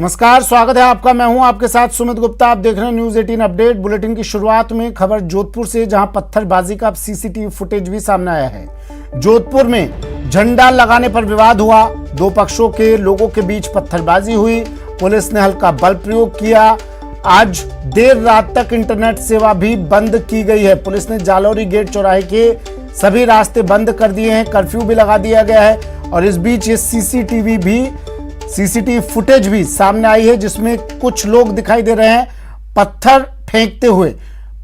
नमस्कार, स्वागत है आपका। मैं हूं आपके साथ सुमित गुप्ता। आप देख रहे हैं न्यूज 18 अपडेट। बुलेटिन की शुरुआत में खबर जोधपुर से, जहां पत्थरबाजी का सीसीटीवी फुटेज भी सामने आया है। जोधपुर में झंडा लगाने पर विवाद हुआ, दो पक्षों के लोगों के बीच पत्थरबाजी हुई, पुलिस ने हल्का बल प्रयोग किया। आज देर रात तक इंटरनेट सेवा भी बंद की गई है। पुलिस ने जालौरी गेट चौराहे के सभी रास्ते बंद कर दिए हैं, कर्फ्यू भी लगा दिया गया है। और इस बीच ये सीसीटीवी फुटेज भी सामने आई है, जिसमें कुछ लोग दिखाई दे रहे हैं पत्थर फेंकते हुए,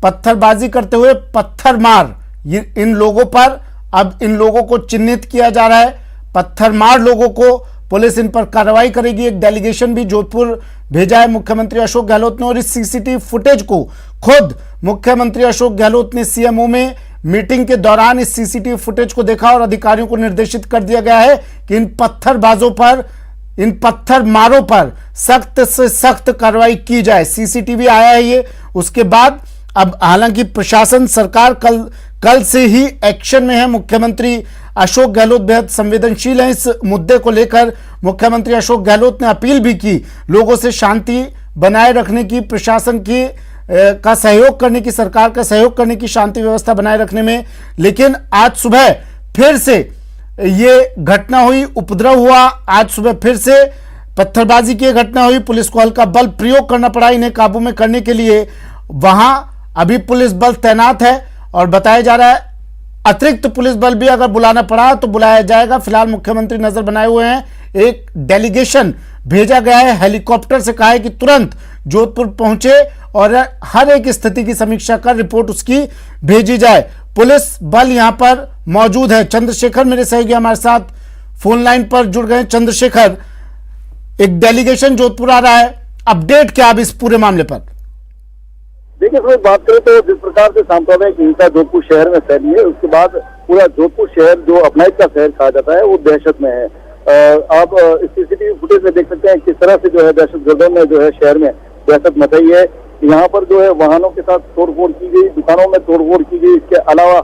पत्थरबाजी करते हुए, पत्थर मार। ये इन लोगों पर अब इन लोगों को चिन्हित किया जा रहा है। पत्थर मार लोगों को पुलिस इन पर कार्रवाई करेगी। एक डेलीगेशन भी जोधपुर भेजा है मुख्यमंत्री अशोक गहलोत ने। और इस सीसीटीवी फुटेज को खुद मुख्यमंत्री अशोक गहलोत ने सीएमओ में मीटिंग के दौरान इस सीसीटीवी फुटेज को देखा और अधिकारियों को निर्देशित कर दिया गया है कि इन पत्थरबाजों पर, इन पत्थर मारों पर सख्त से सख्त कार्रवाई की जाए। सीसीटीवी आया है ये, उसके बाद अब हालांकि प्रशासन, सरकार कल से ही एक्शन में है। मुख्यमंत्री अशोक गहलोत बेहद संवेदनशील हैं इस मुद्दे को लेकर। मुख्यमंत्री अशोक गहलोत ने अपील भी की लोगों से शांति बनाए रखने की, प्रशासन की का सहयोग करने की, सरकार का सहयोग करने की, शांति व्यवस्था बनाए रखने में। लेकिन आज सुबह फिर से ये घटना हुई, उपद्रव हुआ। आज सुबह फिर से पत्थरबाजी की घटना हुई, पुलिस को हल्का बल प्रयोग करना पड़ा इन्हें काबू में करने के लिए। वहां अभी पुलिस बल तैनात है और बताया जा रहा है अतिरिक्त पुलिस बल भी अगर बुलाना पड़ा तो बुलाया जाएगा। फिलहाल मुख्यमंत्री नजर बनाए हुए हैं। एक डेलीगेशन भेजा गया है, हेलीकॉप्टर से कहा है कि तुरंत जोधपुर पहुंचे और हर एक स्थिति की समीक्षा कर रिपोर्ट उसकी भेजी जाए। पुलिस बल यहां पर मौजूद है। चंद्रशेखर मेरे सहयोगी हमारे साथ फोन लाइन पर जुड़ गए। चंद्रशेखर, एक डेलीगेशन जोधपुर आ रहा है, अपडेट क्या अब इस पूरे मामले पर? देखिए, अगर बात करें तो जिस प्रकार से सांप्रदायिक हिंसा जोधपुर शहर में फैली है, उसके बाद पूरा जोधपुर शहर जो अपनाइट का शहर कहा जाता है वो दहशत में है। आप सीसीटीवी फुटेज में देख सकते हैं किस तरह से जो है दहशतगर्दों ने जो है शहर में दहशत मचाई है। यहाँ पर जो है वाहनों के साथ तोड़फोड़ की गई, दुकानों में तोड़फोड़ की गई, इसके अलावा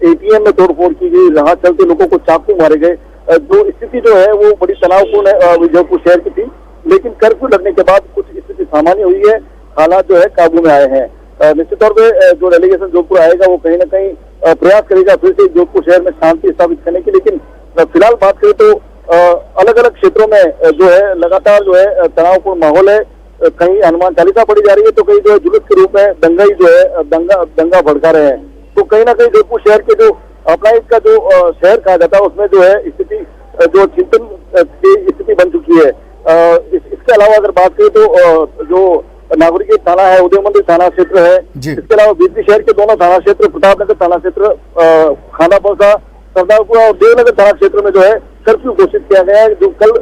एटीएम में तोड़फोड़ की गई, राह चलते लोगों को चाकू मारे गए। जो स्थिति जो है वो बड़ी तनावपूर्ण जोधपुर शहर की थी। लेकिन कर्फ्यू लगने के बाद कुछ स्थिति सामान्य हुई है, हालात जो है काबू में आए हैं। निश्चित तौर पे जो डेलीगेशन जोधपुर आएगा वो कहीं ना कहीं प्रयास करेगा फिर से जोधपुर शहर में शांति स्थापित करने की। लेकिन फिलहाल बात करें तो अलग अलग क्षेत्रों में जो है लगातार जो है तनावपूर्ण माहौल है। कहीं हनुमान चालीसा पढ़ी जा रही है तो कहीं जो है जुलूस के रूप में दंगाई जो है दंगा भड़का रहे हैं। तो कहीं ना कहीं जोधपुर शहर के जो अपना इसका जो शहर कहा जाता है उसमें जो है स्थिति जो चिंतन की स्थिति बन चुकी है। इसके अलावा अगर बात करें तो जो नागरिक थाना है, उदय मंदिर थाना क्षेत्र है, इसके अलावा बीसी शहर के दोनों थाना क्षेत्र, प्रतापनगर थाना क्षेत्र, खानापुरा, सरदारपुरा और देवनगर थाना क्षेत्र में जो है कर्फ्यू घोषित किया गया है, जो कल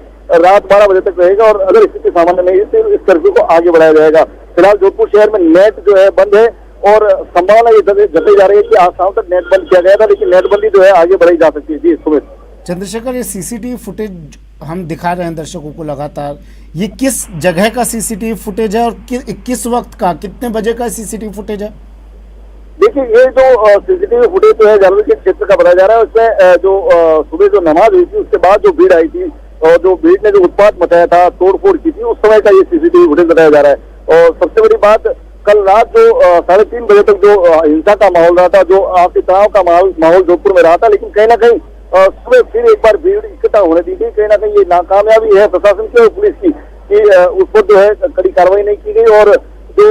रात 12 बजे तक रहेगा। और अगर स्थिति सामान्य नहीं है तो इस कर्फ्यू को आगे बढ़ाया जाएगा। फिलहाल जोधपुर शहर में नेट जो है बंद है और संभावना ये जताई जा रही है कि आज शाम तक नेट बंद किया गया था, लेकिन नेट बंदी जो है आगे बढ़ाई जा सकती है। जी सुमित। चंद्रशेखर, ये सीसीटीवी फुटेज हम दिखा रहे हैं दर्शकों को लगातार, ये किस जगह का सीसीटीवी फुटेज है और किस वक्त का, कितने बजे का सीसीटीवी फुटेज है? देखिए, ये जो सीसीटीवी फुटेज जो है जालौरी के क्षेत्र का बताया जा रहा है, उसमें जो सुबह जो नमाज हुई थी उसके बाद जो भीड़ आई थी और जो भीड़ ने जो उत्पात मचाया था, तोड़फोड़ की थी, उस समय का ये सीसीटीवी फुटेज बताया जा रहा है। और सबसे बड़ी बात, कल रात जो 3:30 बजे तक जो हिंसा का माहौल रहा था, जो आपसी तनाव का माहौल जोधपुर में रहा था, लेकिन कहीं ना कहीं सुबह फिर एक बार भीड़ इकट्ठा होने दी गई। कहीं ना कहीं ये नाकामयाबी है प्रशासन की और पुलिस की कि उस पर जो है कड़ी कार्रवाई नहीं की गई। और जो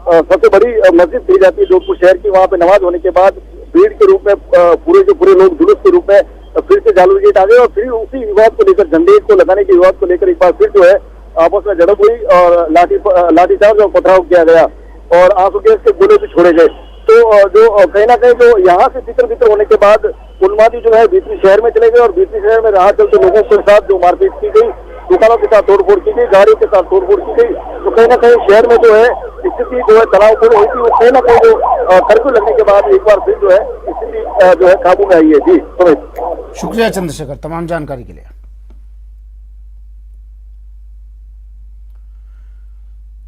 सबसे बड़ी मस्जिद थी जाती है जोधपुर शहर की, वहाँ पे नमाज होने के बाद भीड़ के रूप में पूरे लोग जुलूस के रूप में फिर से जालौरी गेट आ गए और फिर उसी विवाद को लेकर, झंडे को लगाने के विवाद को लेकर एक बार फिर जो है आपस में झड़प हुई और लाठीचार्ज और पथराव किया गया और आंसू गैस के गोले भी छोड़े गए। तो जो कहीं ना कहीं जो यहाँ से तितर होने के बाद उन्मादी जो है भीतरी शहर में चले गए और भीतरी शहर में राह चलते लोगों के साथ जो मारपीट की गई, दुकानों के साथ तोड़फोड़ की गई, गाड़ियों के साथ तोड़फोड़ की गई। तो कहीं ना कहीं शहर में जो है स्थिति जो है तनावपूर्ण हुई थी, वो कहीं ना कहीं जो कर्फ्यू लगने के बाद एक बार फिर जो है स्थिति जो है काबू में आई है। जी सुमित। शुक्रिया चंद्रशेखर तमाम जानकारी के लिए।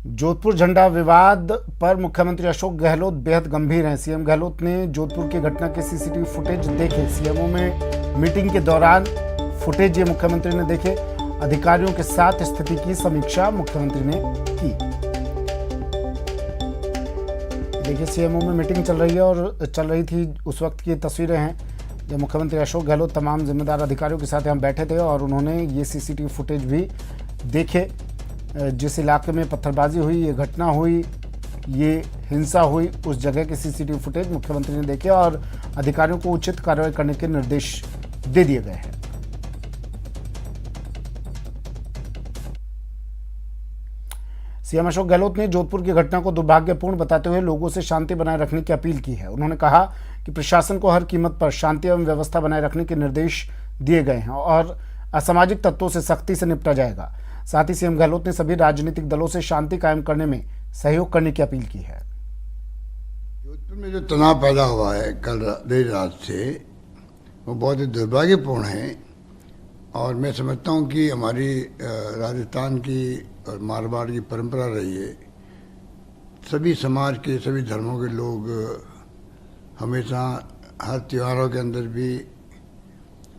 जोधपुर झंडा विवाद पर मुख्यमंत्री अशोक गहलोत बेहद गंभीर हैं। सीएम गहलोत ने जोधपुर की घटना के सीसीटीवी फुटेज देखे। सीएमओ में मीटिंग के दौरान फुटेज ये मुख्यमंत्री ने देखे अधिकारियों के साथ स्थिति की समीक्षा मुख्यमंत्री ने की। देखिए, सीएमओ में मीटिंग चल रही है और चल रही थी उस वक्त की तस्वीरें हैं जब मुख्यमंत्री अशोक गहलोत तमाम जिम्मेदार अधिकारियों के साथ यहाँ बैठे थे और उन्होंने ये सीसीटीवी फुटेज भी देखे। जिस इलाके में पत्थरबाजी हुई, ये घटना हुई, ये हिंसा हुई, उस जगह के सीसीटीवी फुटेज मुख्यमंत्री ने देखे और अधिकारियों को उचित कार्रवाई करने के निर्देश दे दिए गए हैं। सीएम अशोक गहलोत ने जोधपुर की घटना को दुर्भाग्यपूर्ण बताते हुए लोगों से शांति बनाए रखने की अपील की है। उन्होंने कहा कि प्रशासन को हर कीमत पर शांति एवं व्यवस्था बनाए रखने के निर्देश दिए गए हैं और असामाजिक तत्वों से सख्ती से निपटा जाएगा। साथ ही सीएम गहलोत ने सभी राजनीतिक दलों से शांति कायम करने में सहयोग करने की अपील की है। जोधपुर में जो तनाव पैदा हुआ है कल देर रात से, वो बहुत ही दुर्भाग्यपूर्ण है और मैं समझता हूँ कि हमारी राजस्थान की और मारवाड़ की परंपरा रही है। सभी समाज के, सभी धर्मों के लोग हमेशा हर त्योहारों के अंदर भी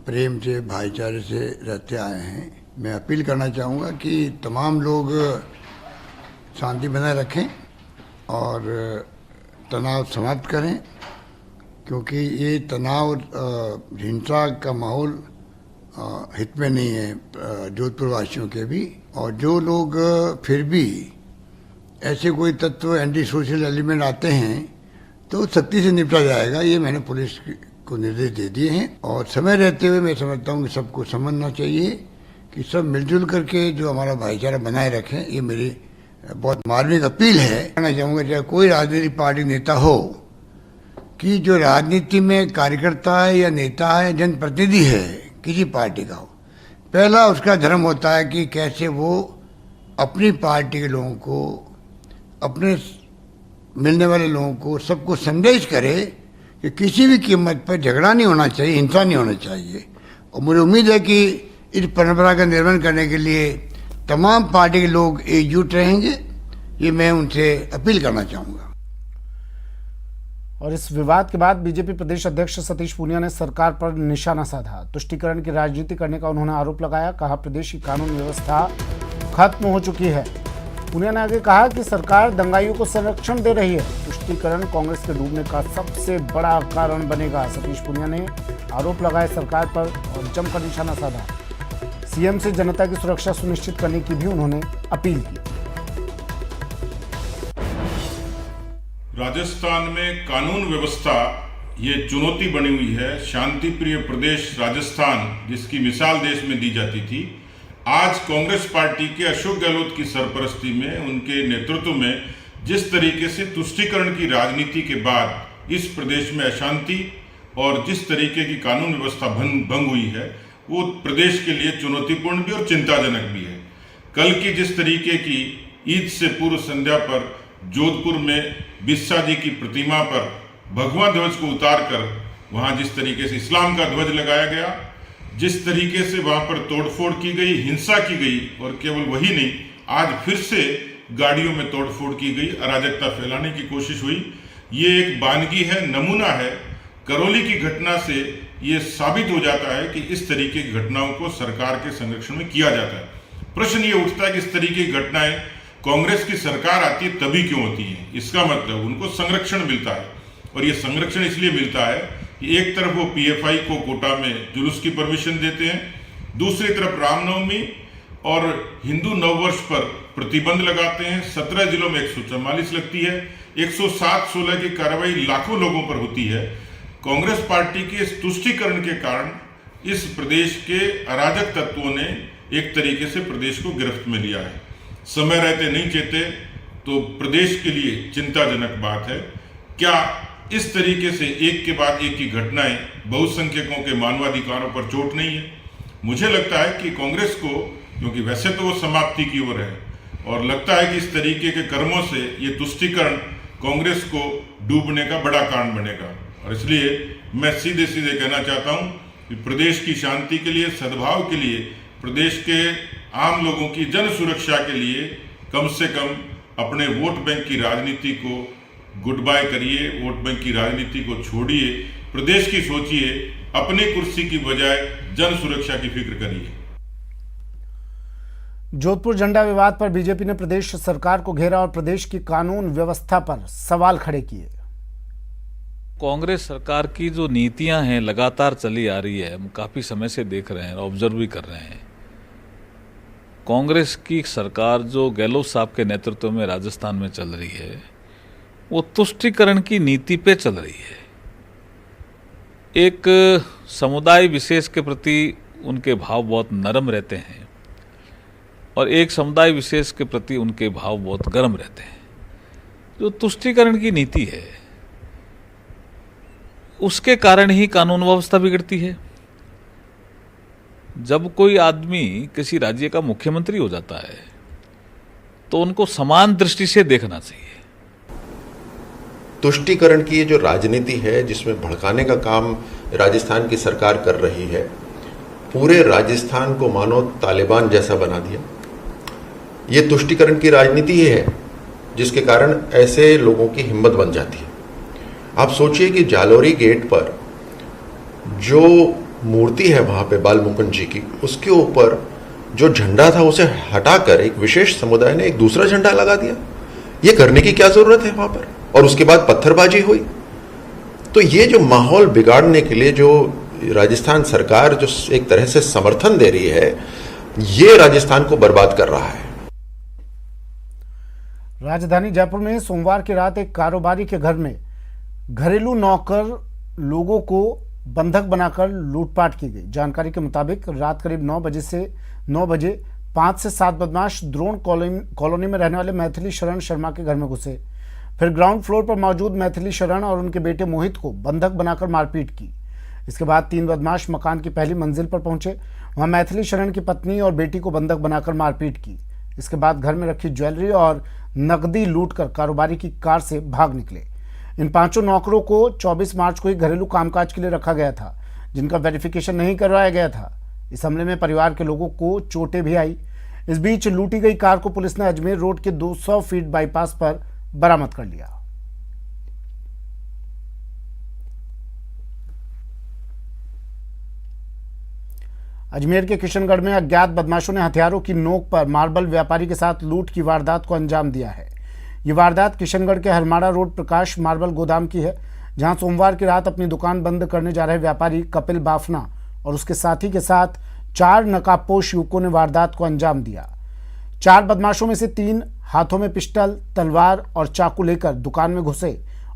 प्रेम से, भाईचारे से रहते आए हैं। मैं अपील करना चाहूँगा कि तमाम लोग शांति बनाए रखें और तनाव समाप्त करें, क्योंकि ये तनाव हिंसा का माहौल हित में नहीं है जोधपुर वासियों के भी। और जो लोग फिर भी ऐसे कोई तत्व एंटी सोशल एलिमेंट आते हैं तो सख्ती से निपटा जाएगा, ये मैंने पुलिस को निर्देश दे दिए हैं। और समय रहते हुए मैं समझता हूँ कि सबको समझना चाहिए कि सब मिलजुल करके जो हमारा भाईचारा बनाए रखें, ये मेरी बहुत मार्मिक अपील है। कहना चाहूँगा चाहे कोई राजनीतिक पार्टी नेता हो, कि जो राजनीति में कार्यकर्ता है या नेता है, जनप्रतिनिधि है किसी पार्टी का हो, पहला उसका धर्म होता है कि कैसे वो अपनी पार्टी के लोगों को, अपने मिलने वाले लोगों को, सबको संदेश करे कि किसी भी कीमत पर झगड़ा नहीं होना चाहिए, हिंसा नहीं होना चाहिए। और मुझे उम्मीद है कि इस परंपरा का निर्वहन करने के लिए तमाम पार्टी के लोग एकजुट रहेंगे, ये मैं उनसे अपील करना चाहूँगा। और इस विवाद के बाद बीजेपी प्रदेश अध्यक्ष सतीश पूनिया ने सरकार पर निशाना साधा। तुष्टीकरण की राजनीति करने का उन्होंने आरोप लगाया। कहा, प्रदेश की कानून व्यवस्था खत्म हो चुकी है। पूनिया ने आगे कहा कि सरकार दंगाइयों को संरक्षण दे रही है। तुष्टीकरण कांग्रेस के डूबने का सबसे बड़ा कारण बनेगा। सतीश पूनिया ने आरोप लगाए सरकार पर और जमकर निशाना साधा। सीएम से जनता की सुरक्षा सुनिश्चित करने की भी उन्होंने अपील की। राजस्थान में कानून व्यवस्था ये चुनौती बनी हुई है। शांति प्रिय प्रदेश राजस्थान, जिसकी मिसाल देश में दी जाती थी, आज कांग्रेस पार्टी के अशोक गहलोत की सरपरस्ती में, उनके नेतृत्व में जिस तरीके से तुष्टीकरण की राजनीति के बाद इस प्रदेश में अशांति और जिस तरीके की कानून व्यवस्था भंग हुई है, वो प्रदेश के लिए चुनौतीपूर्ण भी और चिंताजनक भी है। कल की जिस तरीके की ईद से पूर्व संध्या पर जोधपुर में बिस्सा जी की प्रतिमा पर भगवा ध्वज को उतारकर वहां जिस तरीके से इस्लाम का ध्वज लगाया गया, जिस तरीके से वहां पर तोड़फोड़ की गई, हिंसा की गई, और केवल वही नहीं, आज फिर से गाड़ियों में तोड़फोड़ की गई, अराजकता फैलाने की कोशिश हुई। ये एक बानगी है, नमूना है। करौली की घटना से ये साबित हो जाता है कि इस तरीके की घटनाओं को सरकार के संरक्षण में किया जाता है। प्रश्न ये उठता है कि इस तरीके की घटनाएं कांग्रेस की सरकार आती है तभी क्यों होती है? इसका मतलब उनको संरक्षण मिलता है, और ये संरक्षण इसलिए मिलता है कि एक तरफ वो पीएफआई को कोटा में जुलूस की परमिशन देते हैं, दूसरी तरफ रामनवमी और हिंदू नववर्ष पर प्रतिबंध लगाते हैं। 17 जिलों में 144 लगती है, 107-16 की कार्रवाई लाखों लोगों पर होती है। कांग्रेस पार्टी के इस तुष्टीकरण के कारण इस प्रदेश के अराजक तत्वों ने एक तरीके से प्रदेश को गिरफ्त में लिया है। समय रहते नहीं चेते तो प्रदेश के लिए चिंताजनक बात है। क्या इस तरीके से एक के बाद एक की घटनाएं बहुसंख्यकों के मानवाधिकारों पर चोट नहीं है? मुझे लगता है कि कांग्रेस को, क्योंकि वैसे तो वो समाप्ति की ओर है, और लगता है कि इस तरीके के कर्मों से ये तुष्टीकरण कांग्रेस को डूबने का बड़ा कारण बनेगा। और इसलिए मैं सीधे सीधे कहना चाहता हूं कि प्रदेश की शांति के लिए, सद्भाव के लिए, प्रदेश के आम लोगों की जन सुरक्षा के लिए कम से कम अपने वोट बैंक की राजनीति को गुड बाय करिए, वोट बैंक की राजनीति को छोड़िए, प्रदेश की सोचिए, अपनी कुर्सी की बजाय जन सुरक्षा की फिक्र करिए। जोधपुर झंडा विवाद पर बीजेपी ने प्रदेश सरकार को घेरा और प्रदेश की कानून व्यवस्था पर सवाल खड़े किए। कांग्रेस सरकार की जो नीतियां हैं लगातार चली आ रही है, हम काफी समय से देख रहे हैं, ऑब्जर्व भी कर रहे हैं। कांग्रेस की सरकार जो गहलोत साहब के नेतृत्व में राजस्थान में चल रही है, वो तुष्टीकरण की नीति पे चल रही है। एक समुदाय विशेष के प्रति उनके भाव बहुत नरम रहते हैं और एक समुदाय विशेष के प्रति उनके भाव बहुत गर्म रहते हैं। जो तुष्टीकरण की नीति है, उसके कारण ही कानून व्यवस्था बिगड़ती है। जब कोई आदमी किसी राज्य का मुख्यमंत्री हो जाता है तो उनको समान दृष्टि से देखना चाहिए। तुष्टीकरण की ये जो राजनीति है, जिसमें भड़काने का काम राजस्थान की सरकार कर रही है, पूरे राजस्थान को मानो तालिबान जैसा बना दिया। ये तुष्टीकरण की राजनीति ही है जिसके कारण ऐसे लोगों की हिम्मत बन जाती है। आप सोचिए कि जालोरी गेट पर जो मूर्ति है वहां पे बाल मुकुंद जी की, उसके ऊपर जो झंडा था उसे हटाकर एक विशेष समुदाय ने एक दूसरा झंडा लगा दिया। ये करने की क्या जरूरत है वहां पर? और उसके बाद पत्थरबाजी हुई। तो ये जो माहौल बिगाड़ने के लिए जो राजस्थान सरकार जो एक तरह से समर्थन दे रही है, ये राजस्थान को बर्बाद कर रहा है। राजधानी जयपुर में सोमवार की रात एक कारोबारी के घर में घरेलू नौकर लोगों को बंधक बनाकर लूटपाट की गई। जानकारी के मुताबिक रात करीब 9 बजे 5 से 7 बदमाश द्रोण कॉलोनी में रहने वाले मैथिली शरण शर्मा के घर में घुसे। फिर ग्राउंड फ्लोर पर मौजूद मैथिली शरण और उनके बेटे मोहित को बंधक बनाकर मारपीट की। इसके बाद 3 बदमाश मकान की पहली मंजिल पर पहुंचे। वहां मैथिली शरण की पत्नी और बेटी को बंधक बनाकर मारपीट की। इसके बाद घर में रखी ज्वेलरी और नकदी लूटकर कारोबारी की कार से भाग निकले। इन 5 नौकरों को 24 मार्च को ही घरेलू कामकाज के लिए रखा गया था, जिनका वेरिफिकेशन नहीं करवाया गया था। इस हमले में परिवार के लोगों को चोटें भी आई। इस बीच लूटी गई कार को पुलिस ने अजमेर रोड के 200 फीट बाईपास पर बरामद कर लिया। अजमेर के किशनगढ़ में अज्ञात बदमाशों ने हथियारों की नोक पर मार्बल व्यापारी के साथ लूट की वारदात को अंजाम दिया है। ये वारदात किशनगढ़ के हरमाड़ा रोड प्रकाश मार्बल गोदाम की है, जहां सोमवार की रात अपनी दुकान बंद करने जा रहे व्यापारी कपिल बाफना और उसके साथी के साथ 4 नकाबपोश युवकों ने वारदात को अंजाम दिया। 4 बदमाशों में से 3 हाथों में पिस्टल, तलवार और चाकू लेकर दुकान में घुसे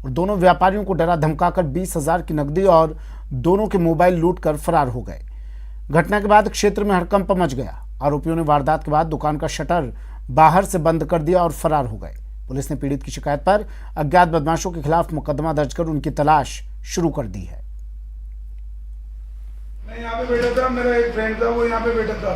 और दोनों व्यापारियों को डरा धमकाकर 20,000 की नकदी और दोनों के मोबाइल लूटकर फरार हो गए। घटना के बाद क्षेत्र में हड़कंप मच गया। आरोपियों ने वारदात के बाद दुकान का शटर बाहर से बंद कर दिया और फरार हो गए। पुलिस ने पीड़ित की शिकायत पर अज्ञात बदमाशों के खिलाफ मुकदमा दर्ज कर उनकी तलाश शुरू कर दी है। मैं यहाँ पे बैठा था, मेरा एक फ्रेंड था, वो यहाँ पे बैठा था।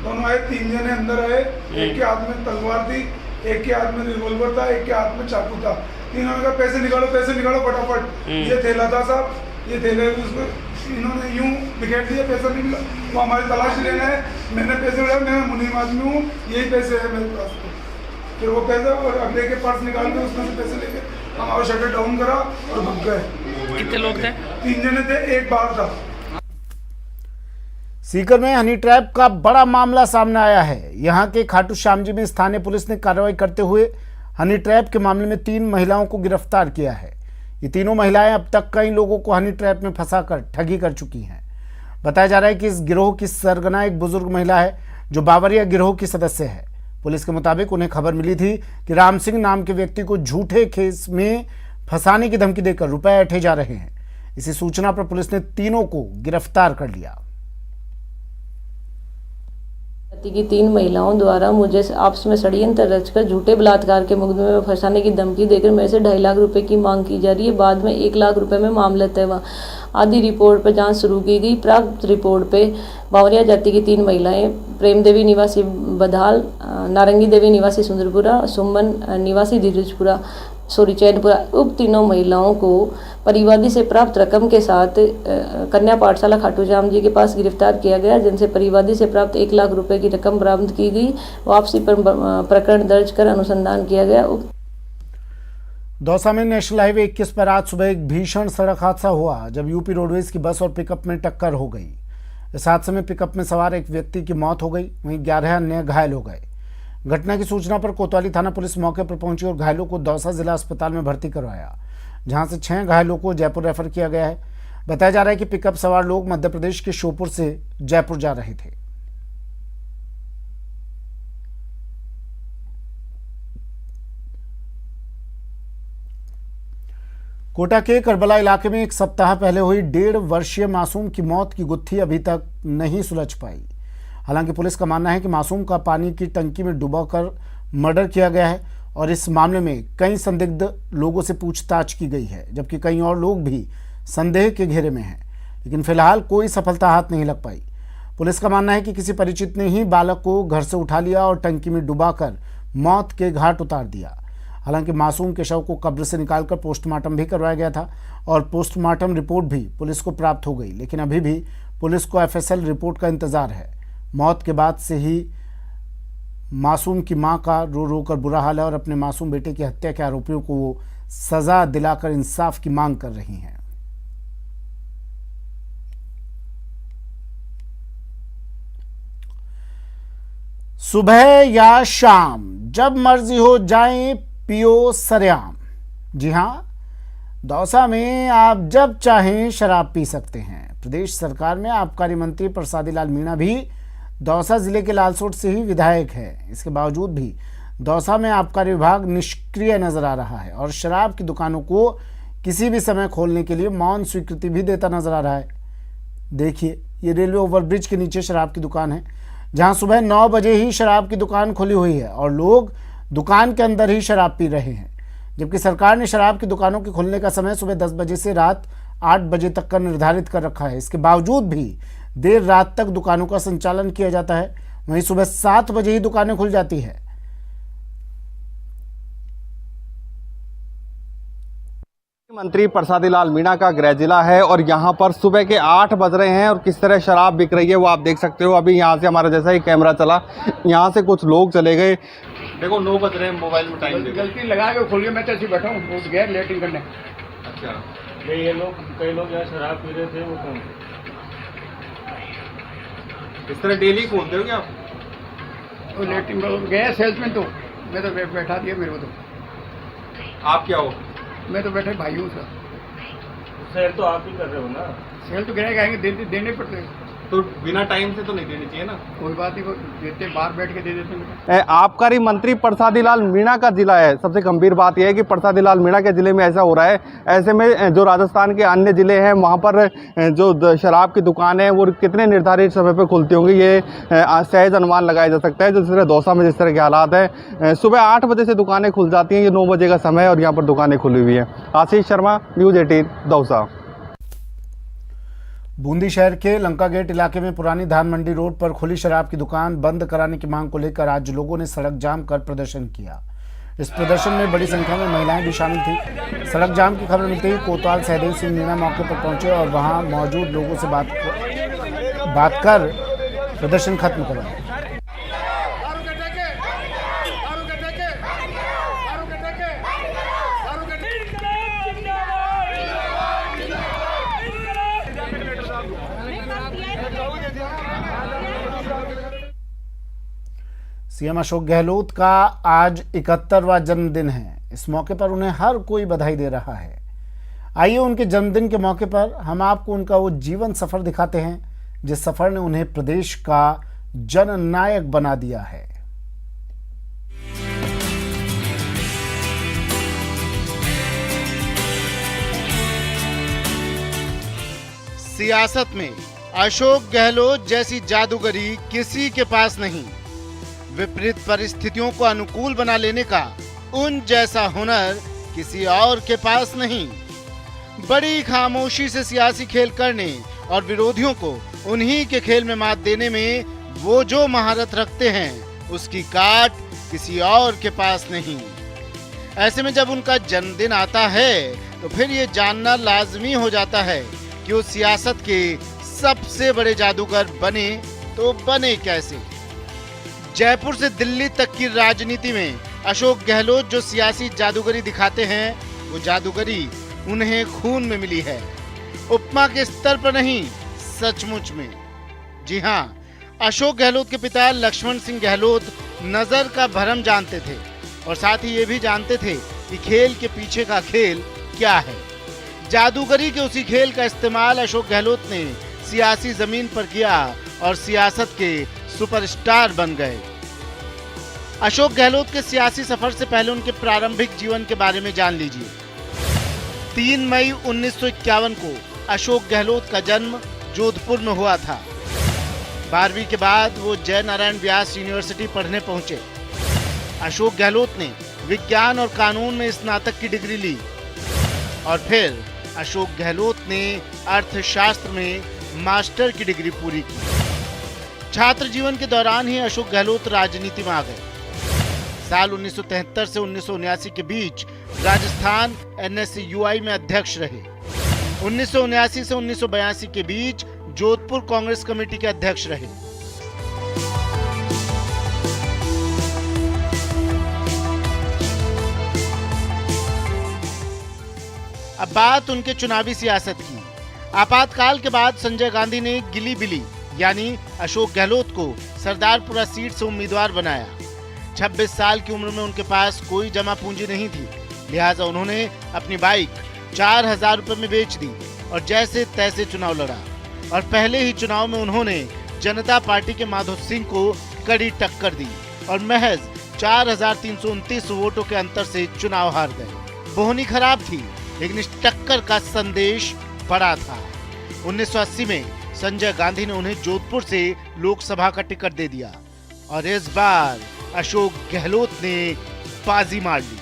दोनों आए, 3 जने अंदर आए। एक के हाथ में तलवार थी, एक के हाथ में रिवॉल्वर था, एक के हाथ में चाकू था। तीनों ने कहा पैसे निकालो फटाफट। ये थैला था साहब, ये थैले उसमें इन्होंने यूं बिखेर दिया, पैसा नहीं मिला। वो हमारी तलाश लेना है। मैंने पैसे उड़ाया, मैं मुनीम आदमी हूँ, यही पैसे है मेरे पास। फिर वो पैसा और अगले के पर्स निकाल के उसमें से पैसे लेके हमारा शटर डाउन करा और भाग गए। कितने लोग थे? 3 जने थे, एक बाहर था। सीकर में हनी ट्रैप का बड़ा मामला सामने आया है। यहां के खाटू श्याम जी में स्थानीय पुलिस ने कार्रवाई करते हुए हनी ट्रैप के मामले में 3 महिलाओं को गिरफ्तार किया है। ये तीनों महिलाएं अब तक कई लोगों को हनी ट्रैप में फंसाकर ठगी कर चुकी हैं। बताया जा रहा है कि इस गिरोह की सरगना एक बुजुर्ग महिला है जो बावरिया गिरोह की सदस्य है। पुलिस के मुताबिक उन्हें खबर मिली थी कि राम सिंह नाम के व्यक्ति को झूठे केस में फंसाने की धमकी देकर रुपए ऐंठे जा रहे हैं। इसी सूचना पर पुलिस ने तीनों को गिरफ्तार कर लिया। की 3 महिलाओं द्वारा मुझे आपस में षड्यंत्र रचकर झूठे बलात्कार के मुकदमे में फंसाने की धमकी देकर मेरे से 2.5 लाख रुपए की मांग की जा रही है। बाद में 1 लाख रुपए में मामला तय हुआ। आदि रिपोर्ट पर जांच शुरू की गई। प्राप्त रिपोर्ट पे बावरिया जाति की 3 महिलाएं, प्रेम देवी निवासी बधाल, नारंगी देवी निवासी सुंदरपुरा, सुमन निवासी धीरजपुरा चैनपुरा, उक्त तीनों महिलाओं को परिवादी से प्राप्त रकम के साथ कन्या पाठशाला खाटू श्याम जी के पास गिरफ्तार किया गया, जिनसे परिवादी से प्राप्त 1 लाख रुपए की रकम बरामद की गई। वापसी पर प्रकरण दर्ज कर अनुसंधान किया गया। दौसा में नेशनल हाईवे 21 पर आज सुबह एक भीषण सड़क हादसा हुआ, जब यूपी रोडवेज की बस और पिकअप में टक्कर हो गई। इस हादसे में पिकअप में सवार एक व्यक्ति की मौत हो गई, वहीं 11 अन्य घायल हो गए। घटना की सूचना पर कोतवाली थाना पुलिस मौके पर पहुंची और घायलों को दौसा जिला अस्पताल में भर्ती करवाया, जहां से 6 घायलों को जयपुर रेफर किया गया है। बताया जा रहा है कि पिकअप सवार लोग मध्य प्रदेश के श्योपुर से जयपुर जा रहे थे। कोटा के करबला इलाके में एक सप्ताह पहले हुई 1.5 वर्षीय मासूम की मौत की गुत्थी अभी तक नहीं सुलझ पाई। हालांकि पुलिस का मानना है कि मासूम का पानी की टंकी में डुबाकर मर्डर किया गया है और इस मामले में कई संदिग्ध लोगों से पूछताछ की गई है, जबकि कई और लोग भी संदेह के घेरे में हैं, लेकिन फिलहाल कोई सफलता हाथ नहीं लग पाई। पुलिस का मानना है कि किसी परिचित ने ही बालक को घर से उठा लिया और टंकी में डुबाकर मौत के घाट उतार दिया। हालांकि मासूम के शव को कब्र से निकालकर पोस्टमार्टम भी करवाया गया था और पोस्टमार्टम रिपोर्ट भी पुलिस को प्राप्त हो गई, लेकिन अभी भी पुलिस को एफएसएल रिपोर्ट का इंतजार है। मौत के बाद से ही मासूम की मां का रो रो कर बुरा हाल है और अपने मासूम बेटे की हत्या के आरोपियों को वो सजा दिलाकर इंसाफ की मांग कर रही हैं। सुबह या शाम जब मर्जी हो जाएं पियो सरेआम। जी हां, दौसा में आप जब चाहें शराब पी सकते हैं। प्रदेश सरकार में आबकारी मंत्री प्रसादी लाल मीणा भी दौसा जिले के लालसोट से ही विधायक है। इसके बावजूद भी दौसा में आबकारी विभाग निष्क्रिय नजर आ रहा है और शराब की दुकानों को किसी भी समय खोलने के लिए मौन स्वीकृति भी देता नजर आ रहा है। देखिए, ये रेलवे ओवरब्रिज के नीचे शराब की दुकान है, जहां सुबह 9 बजे ही शराब की दुकान खुली हुई है और लोग दुकान के अंदर ही शराब पी रहे हैं, जबकि सरकार ने शराब की दुकानों के खुलने का समय सुबह 10 बजे से रात 8 बजे तक का निर्धारित कर रखा है। इसके बावजूद भी देर रात तक दुकानों का संचालन किया जाता है, वहीं सुबह 7 बजे ही दुकानें खुल जाती है। मंत्री प्रसादी लाल मीणा का गृह जिला है और यहाँ पर सुबह के 8 बज रहे हैं और किस तरह शराब बिक रही है वो आप देख सकते हो। अभी यहाँ से हमारा जैसा ही कैमरा चला, यहाँ से कुछ लोग चले गए। देखो 9 बज रहे हैं, मोबाइल में टाइम गलती लगा के खोलिए, मैं तो ऐसे बैठा हूँ, उठ गया लेटिंग करने। अच्छा, ये लोग कई लोग यहाँ शराब पी रहे थे, वो कौन इस तरह डेली खोलते हो क्या आप? वो लेटिंग गया सेल्समैन, तो मैं तो बैठा दिया मेरे को। तो आप क्या हो? मैं तो बैठे भाई हूँ सर। सेल तो आप ही कर रहे हो ना? सेल तो ग्राहक आएंगे देने पड़ते हैं, तो बिना टाइम से तो नहीं देनी चाहिए ना? कोई बात नहीं, देते बाहर बैठ के दे देते हैं। आबकारी मंत्री प्रसादी लाल मीणा का जिला है। सबसे गंभीर बात यह है कि प्रसादी लाल मीणा के जिले में ऐसा हो रहा है। ऐसे में जो राजस्थान के अन्य जिले हैं वहाँ पर जो शराब की दुकानें हैं वो कितने निर्धारित समय पर खुलती होंगी, ये सहज अनुमान लगाया जा सकता है। जिस तरह दौसा में जिस तरह के हालात हैं, सुबह 8 बजे से दुकानें खुल जाती हैं, ये 9 बजे का समय और यहाँ पर दुकानें खुली हुई हैं। आशीष शर्मा, न्यूज़ 18 दौसा। बूंदी शहर के लंका गेट इलाके में पुरानी धान मंडी रोड पर खुली शराब की दुकान बंद कराने की मांग को लेकर आज लोगों ने सड़क जाम कर प्रदर्शन किया। इस प्रदर्शन में बड़ी संख्या में महिलाएं भी शामिल थी। सड़क जाम की खबर मिलते ही कोतवाल सहदेव सिंह मीणा मौके पर पहुंचे और वहां मौजूद लोगों से बात कर प्रदर्शन खत्म करवाया। सीएम अशोक गहलोत का आज 71वां जन्मदिन है। इस मौके पर उन्हें हर कोई बधाई दे रहा है। आइए उनके जन्मदिन के मौके पर हम आपको उनका वो जीवन सफर दिखाते हैं जिस सफर ने उन्हें प्रदेश का जननायक बना दिया है। सियासत में अशोक गहलोत जैसी जादूगरी किसी के पास नहीं। विपरीत परिस्थितियों को अनुकूल बना लेने का उन जैसा हुनर किसी और के पास नहीं। बड़ी खामोशी से सियासी खेल करने और विरोधियों को उन्हीं के खेल में मात देने में वो जो महारत रखते हैं उसकी काट किसी और के पास नहीं। ऐसे में जब उनका जन्मदिन आता है तो फिर ये जानना लाजमी हो जाता है कि वो सियासत के सबसे बड़े जादूगर बने तो बने कैसे। जयपुर से दिल्ली तक की राजनीति में अशोक गहलोत जो सियासी जादूगरी दिखाते हैं वो जादूगरी उन्हें खून में मिली है, उपमा के स्तर पर नहीं, सचमुच में। जी हाँ, अशोक गहलोत के पिता लक्ष्मण सिंह गहलोत नजर का भरम जानते थे और साथ ही ये भी जानते थे कि खेल के पीछे का खेल क्या है। जादूगरी के उसी खेल का इस्तेमाल अशोक गहलोत ने सियासी जमीन पर किया और सियासत के सुपरस्टार बन गए। अशोक गहलोत के सियासी सफर से पहले उनके प्रारंभिक जीवन के बारे में जान लीजिए। 3 मई 1951 को अशोक गहलोत का जन्म जोधपुर में हुआ था। 12वीं के बाद वो जय नारायण व्यास यूनिवर्सिटी पढ़ने पहुंचे। अशोक गहलोत ने विज्ञान और कानून में स्नातक की डिग्री ली और फिर अशोक गहलोत ने अर्थशास्त्र में मास्टर की डिग्री पूरी की। छात्र जीवन के दौरान ही अशोक गहलोत राजनीति में आ गए। साल 1973 से 1979 के बीच राजस्थान NSUI में अध्यक्ष रहे। 1979 से 1982 के बीच जोधपुर कांग्रेस कमेटी के अध्यक्ष रहे। अब बात उनके चुनावी सियासत की। आपातकाल के बाद संजय गांधी ने गिली बिली यानी अशोक गहलोत को सरदारपुरा सीट से उम्मीदवार बनाया। 26 साल की उम्र में उनके पास कोई जमा पूंजी नहीं थी, लिहाजा उन्होंने अपनी बाइक 4000 रुपए में बेच दी और जैसे तैसे चुनाव लड़ा और पहले ही चुनाव में उन्होंने जनता पार्टी के माधव सिंह को कड़ी टक्कर दी और महज 4329 वोटों के अंतर से चुनाव हार गए। बोहनी खराब थी लेकिन इस टक्कर का संदेश बड़ा था। 1980 में संजय गांधी ने उन्हें जोधपुर से लोकसभा का टिकट दे दिया और इस बार अशोक गहलोत ने बाजी मार ली।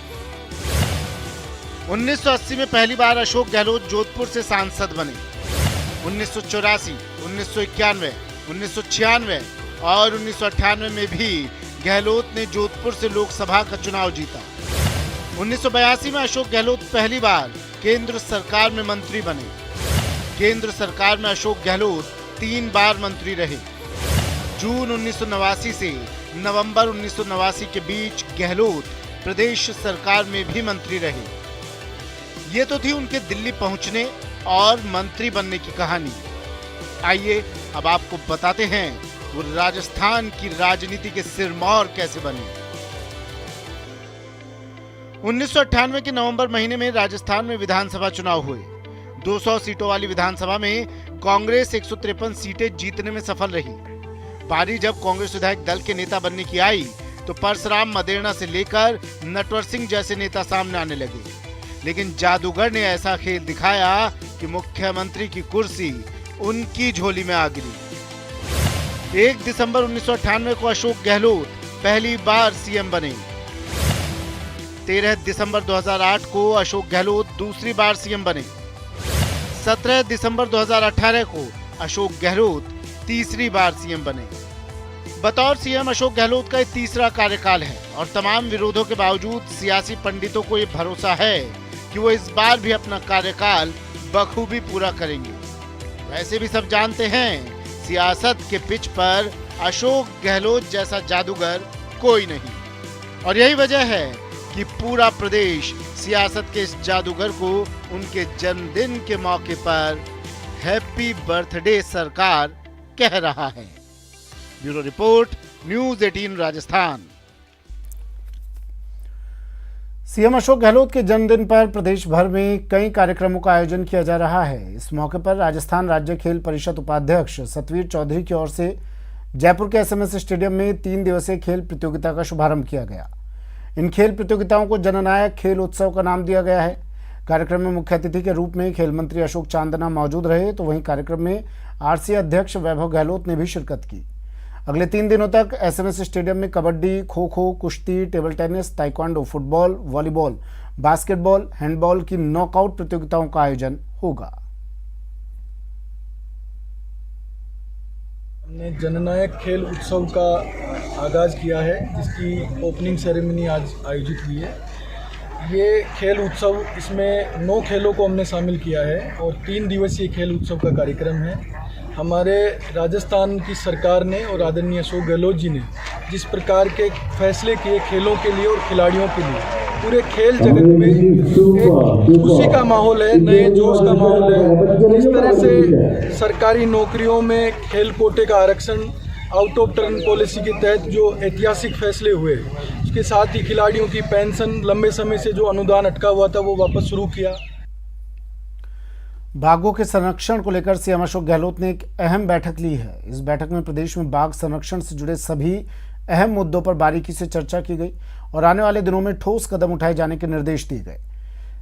1980 में पहली बार अशोक गहलोत जोधपुर से सांसद बने। 1984, 1991, 1996 और 1998 में भी गहलोत ने जोधपुर से लोकसभा का चुनाव जीता। 1982 में अशोक गहलोत पहली बार केंद्र सरकार में मंत्री बने। केंद्र सरकार में अशोक गहलोत 3 बार मंत्री रहे। जून 1989 से नवंबर 1989 के बीच गहलोत प्रदेश सरकार में भी मंत्री रहे। ये तो थी उनके दिल्ली पहुंचने और मंत्री बनने की कहानी। आइए अब आपको बताते हैं वो राजस्थान की राजनीति के सिरमौर कैसे बने। 1998 के नवंबर महीने में राजस्थान में विधानसभा चुनाव हुए। 200 सीटों वाली विधानसभा में कांग्रेस 153 सीटें जीतने में सफल रही। बारी जब कांग्रेस विधायक दल के नेता बनने की आई तो परशुराम मदेरणा से लेकर नटवर सिंह जैसे नेता सामने आने लगे, लेकिन जादूगर ने ऐसा खेल दिखाया कि मुख्यमंत्री की कुर्सी उनकी झोली में आ गिरी। 1 दिसंबर 1998 को अशोक गहलोत पहली बार सीएम बने। 13 दिसंबर 2008 को अशोक गहलोत दूसरी बार सीएम बने। 17 दिसंबर 2018 को अशोक गहलोत तीसरी बार सीएम बने। बतौर सीएम अशोक गहलोत का ये तीसरा कार्यकाल है और तमाम विरोधों के बावजूद सियासी पंडितों को ये भरोसा है कि वो इस बार भी अपना कार्यकाल बखूबी पूरा करेंगे। वैसे भी सब जानते हैं सियासत के पिच पर अशोक गहलोत जैसा जादूगर कोई नहीं और यही वजह है कि पूरा प्रदेश सियासत के इस जादूगर को उनके जन्मदिन के मौके पर हैप्पी बर्थडे सरकार कह रहा है। Bureau report, news 18 Rajasthan. CM Ashok Gehlot के जन्मदिन पर प्रदेश भर में कई कार्यक्रमों का आयोजन किया जा रहा है। इस मौके पर राजस्थान राज्य खेल परिषद उपाध्यक्ष सतवीर चौधरी की ओर से जयपुर के SMS स्टेडियम में 3 दिवसीय खेल प्रतियोगिता का शुभारंभ किया गया। इन खेल प्रतियोगिताओं को जननायक खेल उत्सव का नाम दिया गया है। कार्यक्रम में मुख्य अतिथि के रूप में खेल मंत्री अशोक चांदना मौजूद रहे, तो वहीं कार्यक्रम में RCA अध्यक्ष वैभव गहलोत ने भी शिरकत की। अगले 3 दिनों तक SMS स्टेडियम में कबड्डी, खो खो, कुश्ती, table tennis, taekwondo, football, volleyball, basketball, handball की नॉकआउट प्रतियोगिताओं का आयोजन होगा। हमने जननायक खेल उत्सव का आगाज़ किया है, जिसकी ओपनिंग सेरेमनी आज आयोजित हुई है। ये खेल उत्सव, इसमें 9 खेलों को हमने शामिल किया है और 3 दिवसीय खेल उत्सव का कार्यक्रम है। हमारे राजस्थान की सरकार ने और आदरणीय अशोक गहलोत जी ने जिस प्रकार के फैसले किए खेलों के लिए और खिलाड़ियों के लिए, पूरे खेल जगत में एक खुशी का माहौल है, नए जोश का माहौल है। इस तरह से सरकारी नौकरियों में खेल कोटे का आरक्षण आउट ऑफ टर्न पॉलिसी के तहत जो ऐतिहासिक फैसले हुए, उसके साथ ही खिलाड़ियों की पेंशन लंबे समय से जो अनुदान अटका हुआ था वो वापस शुरू किया। बाघों के संरक्षण को लेकर सीएम अशोक गहलोत ने एक अहम बैठक ली है। इस बैठक में प्रदेश में बाघ संरक्षण से जुड़े सभी अहम मुद्दों पर बारीकी से चर्चा की गई और आने वाले दिनों में ठोस कदम उठाए जाने के निर्देश दिए गए।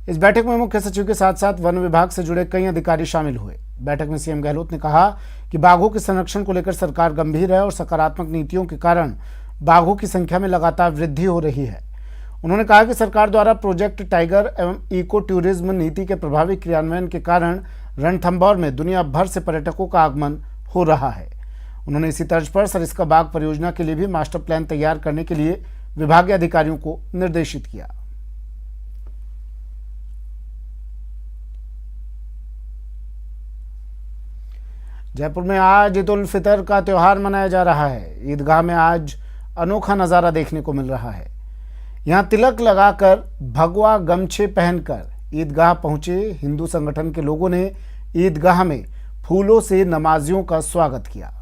इस बैठक में मुख्य सचिव के साथ साथ वन विभाग से जुड़े कई अधिकारी शामिल हुए। बैठक में सीएम गहलोत ने कहा कि बाघों के संरक्षण को लेकर सरकार गंभीर है और सकारात्मक नीतियों के कारण बाघों की संख्या में लगातार वृद्धि हो रही है। उन्होंने कहा कि सरकार द्वारा प्रोजेक्ट टाइगर एवं इको टूरिज्म नीति के प्रभावी क्रियान्वयन के कारण रणथंभौर में दुनिया भर से पर्यटकों का आगमन हो रहा है। उन्होंने इसी तर्ज पर सरिस्का बाघ परियोजना के लिए भी मास्टर प्लान तैयार करने के लिए विभागीय अधिकारियों को निर्देशित किया। जयपुर में आज ईद उल फितर का त्यौहार मनाया जा रहा है। ईदगाह में आज अनोखा नज़ारा देखने को मिल रहा है। यहां तिलक लगाकर भगवा गमछे पहनकर ईदगाह पहुंचे हिंदू संगठन के लोगों ने ईदगाह में फूलों से नमाजियों का स्वागत किया।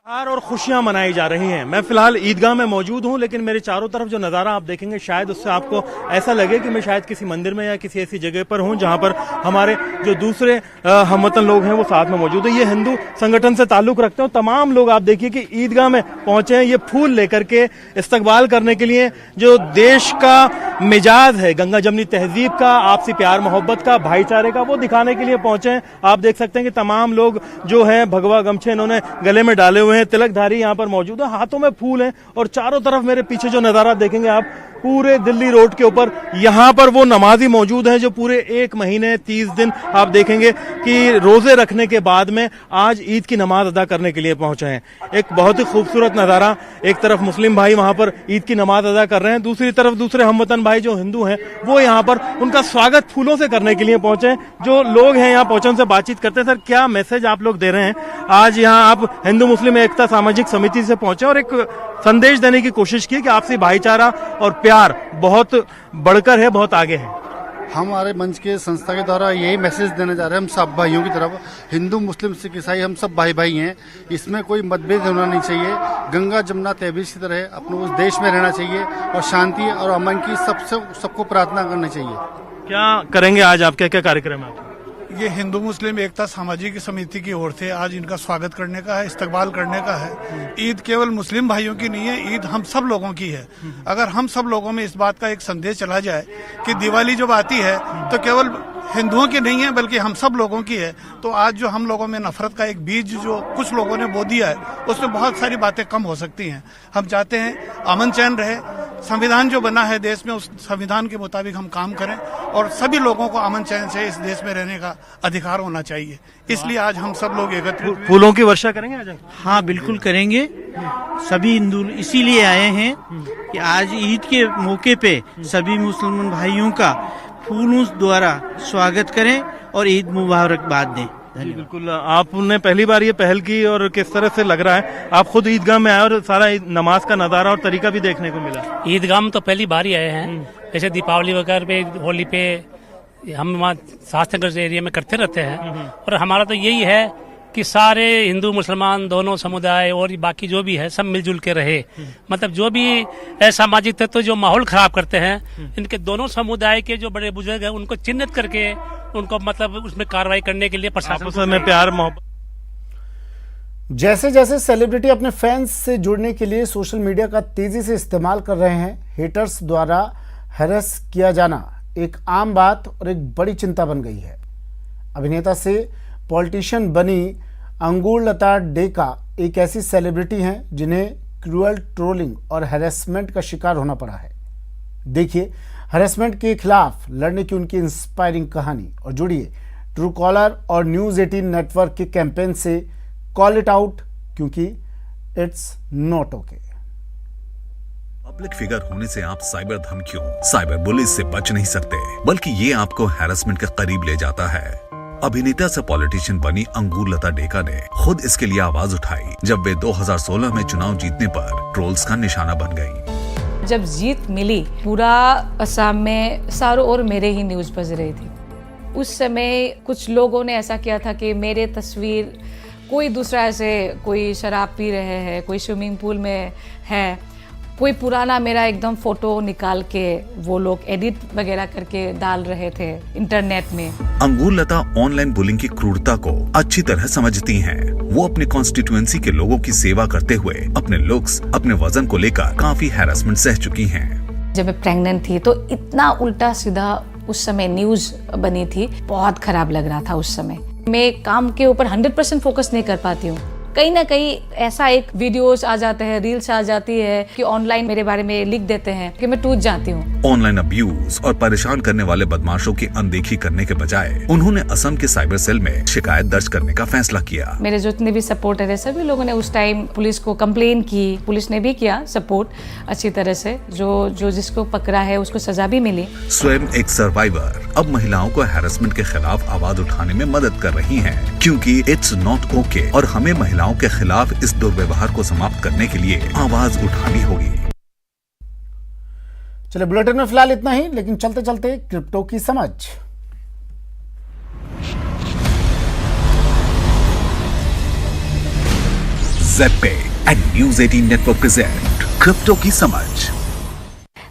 और खुशियां मनाई जा रही हैं। मैं फिलहाल ईदगाह में मौजूद हूं, लेकिन मेरे चारों तरफ जो नज़ारा आप देखेंगे शायद उससे आपको ऐसा लगे कि मैं शायद किसी मंदिर में या किसी ऐसी जगह पर हूं जहां पर हमारे जो दूसरे हमवतन लोग हैं वो साथ में मौजूद हैं। ये हिंदू संगठन से ताल्लुक रखते हैं। तमाम लोग आप देखिए कि ईदगाह में पहुंचे हैं ये फूल लेकर के इस्तकबाल करने के लिए। जो देश का मिजाज है गंगा जमनी तहजीब का, आपसी प्यार मोहब्बत का, भाईचारे का, वो दिखाने के लिए पहुंचे हैं। आप देख सकते हैं कि तमाम लोग जो हैं भगवा गमछे इन्होंने गले में डाले हुए हैं, तिलकधारी यहां पर मौजूद है, हाथों में फूल हैं और चारों तरफ मेरे पीछे जो नजारा देखेंगे आप पूरे दिल्ली रोड के ऊपर यहां पर वो नमाजी मौजूद हैं जो पूरे 1 महीने 30 दिन आप देखेंगे कि रोजे रखने के बाद में आज ईद की नमाज अदा करने के लिए पहुंचे हैं। एक बहुत ही खूबसूरत नजारा, एक तरफ मुस्लिम भाई वहां पर ईद की नमाज अदा कर रहे हैं, दूसरी तरफ दूसरे हमवतन भाई जो हिंदू हैं वो यहां पर उनका स्वागत फूलों से करने के लिए पहुंचे हैं। जो लोग हैं यहाँ पहुंचे उनसे बातचीत करते हैं। सर, क्या मैसेज आप लोग दे रहे हैं? आज यहाँ आप हिंदू मुस्लिम एकता सामाजिक समिति से पहुंचे और एक संदेश देने की कोशिश की कि आपसी भाईचारा और प्यार बहुत बढ़कर है, बहुत आगे है। हमारे मंच के संस्था के द्वारा यही मैसेज देने जा रहे हैं हम सब भाइयों की तरफ, हिंदू मुस्लिम सिख ईसाई हम सब भाई भाई हैं, इसमें कोई मतभेद होना नहीं चाहिए। गंगा जमुना तहजीब की तरह अपने उस देश में रहना चाहिए और शांति और अमन की सबको प्रार्थना करनी चाहिए। क्या करेंगे आज आप, क्या क्या कार्यक्रम है? ये हिंदू मुस्लिम एकता सामाजिक समिति की ओर से आज इनका स्वागत करने का है, इस्तकबाल करने का है। ईद केवल मुस्लिम भाइयों की नहीं है, ईद हम सब लोगों की है। अगर हम सब लोगों में इस बात का एक संदेश चला जाए कि दिवाली जब आती है तो केवल हिंदुओं की नहीं है बल्कि हम सब लोगों की है, तो आज जो हम लोगों में नफरत का एक बीज जो कुछ लोगों ने बो दिया है उसमें बहुत सारी बातें कम हो सकती हैं। हम चाहते हैं अमन चैन रहे, संविधान जो बना है देश में उस संविधान के मुताबिक हम काम करें और सभी लोगों को अमन चैन से इस देश में रहने का अधिकार होना चाहिए। इसलिए आज हम सब लोग एकत्रित फूलों की वर्षा करेंगे आज? हाँ, बिल्कुल करेंगे। सभी हिंदू इसीलिए आए हैं कि आज ईद के मौके पे सभी मुसलमान भाइयों का फूलों द्वारा स्वागत करें और ईद मुबारकबाद दें। बिल्कुल, आपने पहली बार ये पहल की और किस तरह से लग रहा है? आप खुद ईदगाह में आए और सारा नमाज का नजारा और तरीका भी देखने को मिला। ईदगाह में तो पहली बार ही आए हैं। जैसे दीपावली वगैरह पे, होली पे हम वहाँ शास्त्रनगर एरिया में करते रहते हैं और हमारा तो यही है कि सारे हिंदू मुसलमान दोनों समुदाय और बाकी जो भी है सब मिलजुल के रहे। मतलब जो भी सामाजिक तत्व जो माहौल खराब करते हैं, इनके दोनों समुदाय के जो बड़े बुजुर्ग हैं उनको चिन्हित करके उनको मतलब उसमें कार्रवाई करने के लिए प्रशासन में प्यार मोहब्बत। जैसे जैसे सेलिब्रिटी अपने फैंस से जुड़ने के लिए सोशल मीडिया का तेजी से इस्तेमाल कर रहे हैं, हेटर्स द्वारा हैरेस किया जाना एक आम बात और एक बड़ी चिंता बन गई है। अभिनेता से पॉलिटिशियन बनी अंगूरलता डेका एक ऐसी सेलिब्रिटी हैं जिन्हें क्रूअल ट्रोलिंग और हैरेसमेंट का शिकार होना पड़ा है। देखिए हैरेसमेंट के खिलाफ लड़ने की उनकी इंस्पायरिंग कहानी और जुड़िए ट्रू कॉलर और न्यूज़ 18 नेटवर्क के कैंपेन से कॉल इट आउट, क्योंकि it's not okay. Public figure होने से आप साइबर धमकियों, साइबर बुलिस से बच नहीं सकते, बल्कि ये आपको हैरेसमेंट के करीब ले जाता है। अभिनेता से पॉलिटिशियन बनी अंगूर लता डेका ने खुद इसके लिए आवाज उठाई जब वे 2016 में चुनाव जीतने पर ट्रोल्स का निशाना बन गईं। जब जीत मिली, पूरा असम में चारों ओर मेरे ही न्यूज़ बज रही थी। उस समय कुछ लोगों ने ऐसा किया था कि मेरे तस्वीर कोई दूसरा, ऐसे कोई शराब पी रहे हैं, कोई स्विमिंग पूल में है, कोई पुराना मेरा एकदम फोटो निकाल के वो लोग एडिट वगैरह करके डाल रहे थे इंटरनेट में। अंगूर लता ऑनलाइन बुलिंग की क्रूरता को अच्छी तरह समझती हैं। वो अपने कॉन्स्टिट्यूएंसी के लोगों की सेवा करते हुए अपने लुक्स, अपने वजन को लेकर काफी हैरेसमेंट सह चुकी हैं। जब मैं प्रेग्नेंट थी तो इतना उल्टा सीधा उस समय न्यूज बनी थी, बहुत खराब लग रहा था उस समय। मैं काम के ऊपर 100% फोकस नहीं कर पाती हूँ। कहीं ना कहीं ऐसा एक वीडियोस आ जाते हैं, रील्स आ जाती है कि ऑनलाइन मेरे बारे में लिख देते हैं कि मैं टूट जाती हूँ। ऑनलाइन अब्यूज और परेशान करने वाले बदमाशों की अनदेखी करने के बजाय उन्होंने असम के साइबर सेल में शिकायत दर्ज करने का फैसला किया। मेरे जितने भी सपोर्टर है, सभी लोगों ने उस टाइम पुलिस को कंप्लेन की। पुलिस ने भी किया सपोर्ट अच्छी तरह से। जो जिसको पकड़ा है उसको सजा भी मिली। स्वयं एक सर्वाइवर अब महिलाओं को हैरेसमेंट के खिलाफ आवाज उठाने में मदद कर रही हैं, क्योंकि इट्स नॉट ओके और हमें महिलाओं के खिलाफ इस दुर्व्यवहार को समाप्त करने के लिए आवाज उठानी होगी। चलिए, बुलेटिन में फिलहाल इतना ही, लेकिन चलते चलते क्रिप्टो की समझ। Zebpay and News 18 network present crypto की समझ।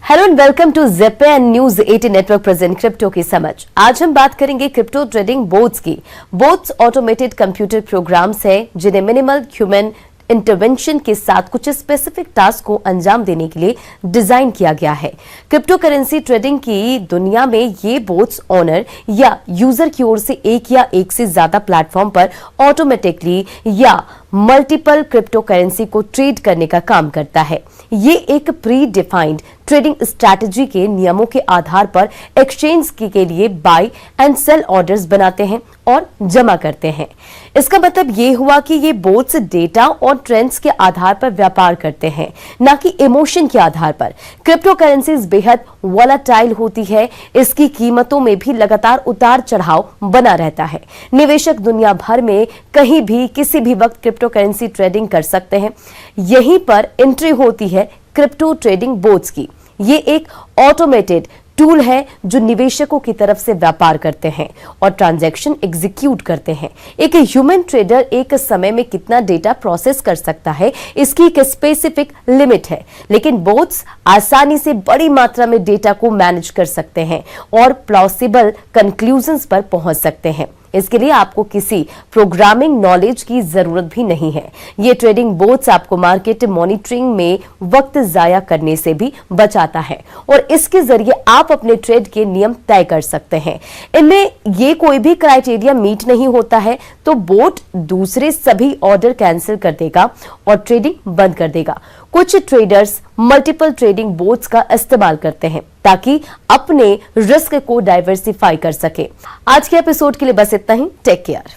Hello and welcome to Zebpay and News 18 network present crypto की समझ। आज हम बात करेंगे क्रिप्टो ट्रेडिंग बोट्स की। बोट्स ऑटोमेटेड कंप्यूटर प्रोग्राम्स हैं जिन्हें मिनिमल ह्यूमन इंटरवेंशन के साथ कुछ स्पेसिफिक टास्क को अंजाम देने के लिए डिजाइन किया गया है। क्रिप्टो करेंसी ट्रेडिंग की दुनिया में ये बोट्स ओनर या यूजर की ओर से एक या एक से ज्यादा प्लेटफॉर्म पर ऑटोमेटिकली या मल्टीपल क्रिप्टो करेंसी को ट्रेड करने का काम करता है। ये एक प्री डिफाइंड ट्रेडिंग स्ट्रैटेजी के नियमों के आधार पर एक्सचेंज के लिए बाय एंड सेल ऑर्डर्स बनाते हैं और जमा करते हैं। इसका मतलब ये हुआ कि ये बोट्स डेटा और ट्रेंड्स के आधार पर व्यापार करते हैं, ना कि इमोशन के आधार पर। क्रिप्टो करेंसीज बेहद वॉलेटाइल होती है, इसकी कीमतों में भी लगातार उतार चढ़ाव बना रहता है। निवेशक दुनिया भर में कहीं भी किसी भी वक्त क्रिप्टो करेंसी ट्रेडिंग कर सकते हैं। यहीं पर एंट्री होती है क्रिप्टो ट्रेडिंग बोट्स की। ये एक ऑटोमेटेड टूल है जो निवेशकों की तरफ से व्यापार करते हैं और ट्रांजैक्शन एग्जीक्यूट करते हैं। एक ह्यूमन ट्रेडर एक समय में कितना डेटा प्रोसेस कर सकता है, इसकी एक स्पेसिफिक लिमिट है, लेकिन बोट्स आसानी से बड़ी मात्रा में डेटा को मैनेज कर सकते हैं और प्लॉसिबल कंक्लूजन्स पर पहुंच सकते हैं। इसके लिए आपको किसी प्रोग्रामिंग नॉलेज की जरूरत भी नहीं है। ये ट्रेडिंग बोट्स आपको मार्केट मॉनिटरिंग में वक्त जाया करने से भी बचाता है और इसके जरिए आप अपने ट्रेड के नियम तय कर सकते हैं। इनमें ये कोई भी क्राइटेरिया मीट नहीं होता है तो बोट दूसरे सभी ऑर्डर कैंसिल कर देगा और ट्रेडिंग बंद कर देगा। कुछ ट्रेडर्स मल्टीपल ट्रेडिंग बोट्स का इस्तेमाल करते हैं ताकि अपने रिस्क को डाइवर्सिफाई कर सके। आज के एपिसोड के लिए बस इतना ही। Take care.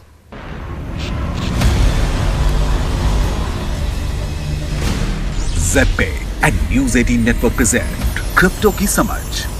Zebpay and News 18 network present crypto की समझ।